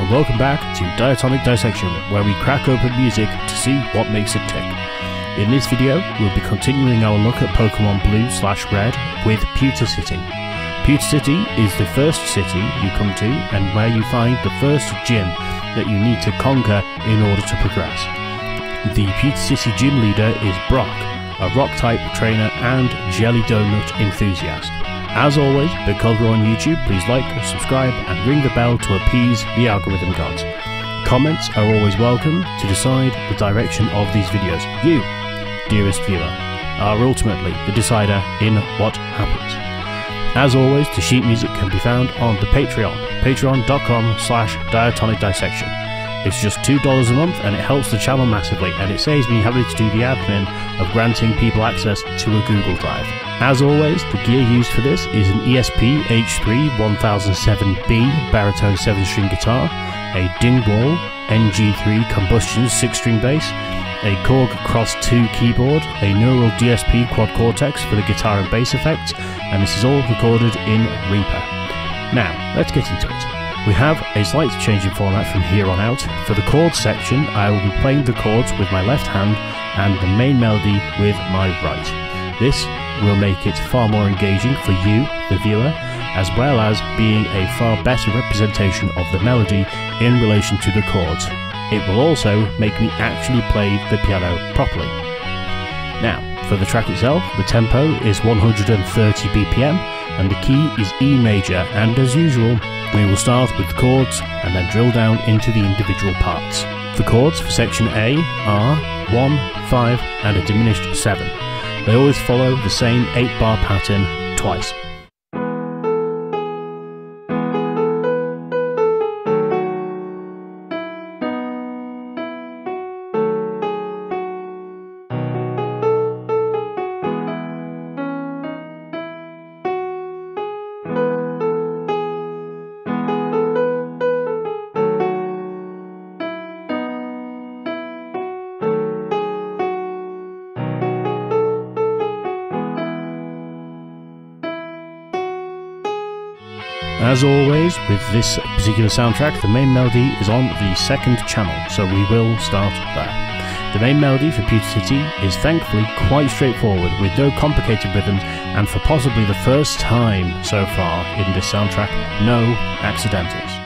and welcome back to Diatonic Dissection, where we crack open music to see what makes it tick. In this video, we'll be continuing our look at Pokemon Blue/Red with Pewter City. Pewter City is the first city you come to and where you find the first gym that you need to conquer in order to progress. The Pewter City gym leader is Brock, a rock-type trainer and jelly donut enthusiast. As always, because we're on YouTube, please like, subscribe and ring the bell to appease the algorithm gods. Comments are always welcome to decide the direction of these videos. You, dearest viewer, are ultimately the decider in what happens. As always, the sheet music can be found on the Patreon, patreon.com/Diatonic Dissection. It's just $2 a month and it helps the channel massively, and it saves me having to do the admin of granting people access to a Google Drive. As always, the gear used for this is an ESP H3 1007B baritone 7-string guitar, a Dingwall NG3 Combustion 6-string bass, a Korg Kross 2 keyboard, a Neural DSP Quad Cortex for the guitar and bass effects, and this is all recorded in Reaper. Now, let's get into it. We have a slight change in format from here on out. For the chords section, I will be playing the chords with my left hand and the main melody with my right. This will make it far more engaging for you, the viewer, as well as being a far better representation of the melody in relation to the chords. It will also make me actually play the piano properly. Now, for the track itself, the tempo is 130 BPM and the key is E major, and as usual, we will start with the chords and then drill down into the individual parts. The chords for section A are 1, 5 and a diminished 7. They always follow the same 8-bar pattern twice. As always, with this particular soundtrack, the main melody is on the second channel, so we will start there. The main melody for Pewter City is thankfully quite straightforward, with no complicated rhythms, and for possibly the first time so far in this soundtrack, no accidentals.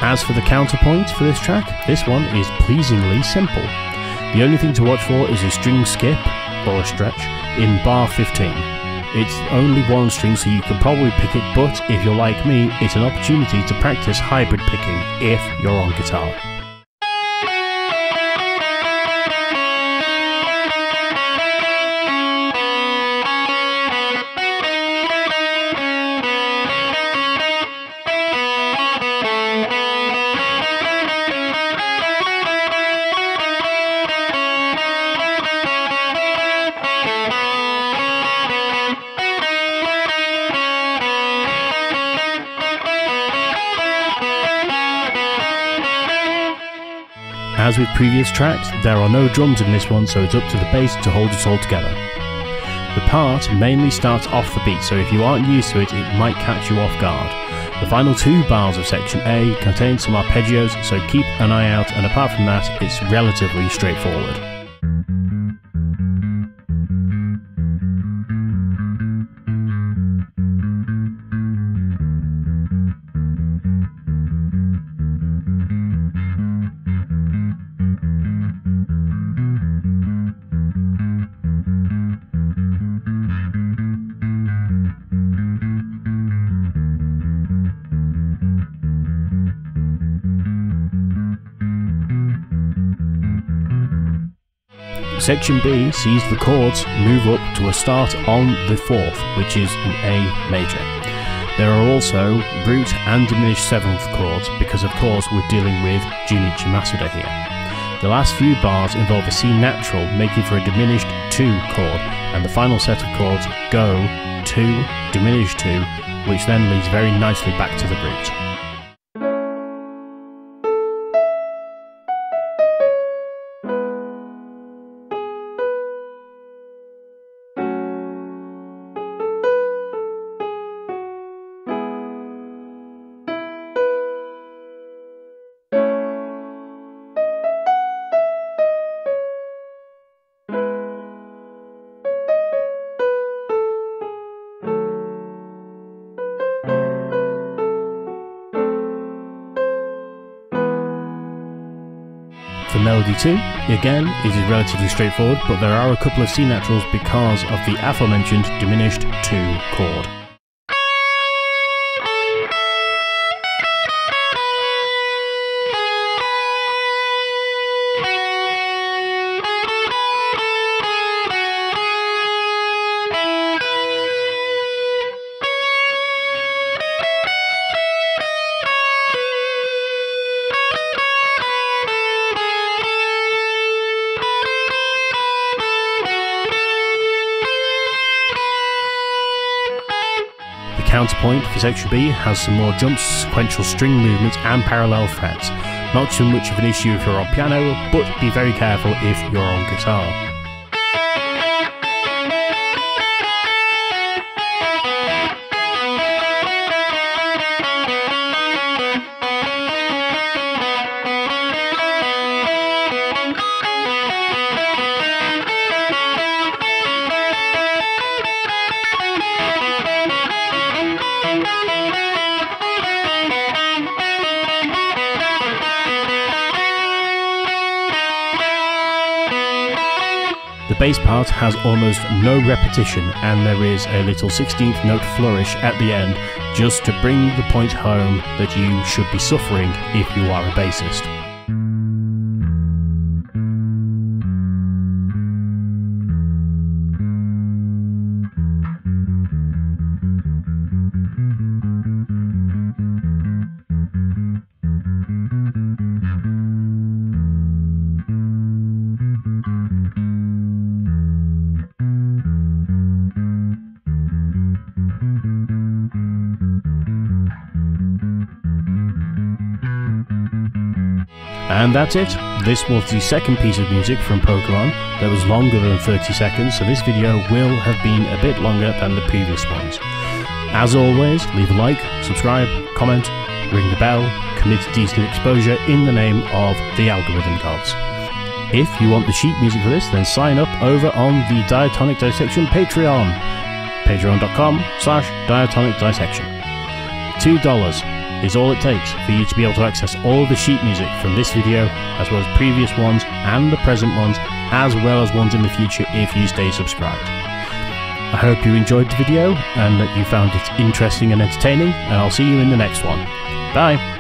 As for the counterpoint for this track, this one is pleasingly simple. The only thing to watch for is a string skip, or a stretch, in bar 15. It's only one string, so you can probably pick it, but if you're like me, it's an opportunity to practice hybrid picking if you're on guitar. As with previous tracks, there are no drums in this one, so it's up to the bass to hold it all together. The part mainly starts off the beat, so if you aren't used to it, it might catch you off guard. The final 2 bars of section A contain some arpeggios, so keep an eye out, and apart from that, it's relatively straightforward. Section B sees the chords move up to a start on the 4th, which is an A major. There are also root and diminished 7th chords because of course we're dealing with Junichi Masuda here. The last few bars involve a C natural making for a diminished 2 chord, and the final set of chords go 2, diminished 2, which then leads very nicely back to the root. For Melody 2, again, it is relatively straightforward, but there are a couple of C naturals because of the aforementioned diminished 2 chord. Counterpoint for section B has some more jumps, sequential string movements and parallel frets. Not too much of an issue if you're on piano, but be very careful if you're on guitar. The bass part has almost no repetition, and there is a little 16th note flourish at the end just to bring the point home that you should be suffering if you are a bassist. And that's it. This was the second piece of music from Pokemon that was longer than 30 seconds, so this video will have been a bit longer than the previous ones. As always, leave a like, subscribe, comment, ring the bell, commit to decent exposure in the name of the algorithm gods. If you want the sheet music for this, then sign up over on the Diatonic Dissection Patreon. Patreon.com/Diatonic Dissection. $2 is all it takes for you to be able to access all the sheet music from this video, as well as previous ones and the present ones, as well as ones in the future if you stay subscribed. I hope you enjoyed the video and that you found it interesting and entertaining, and I'll see you in the next one. Bye!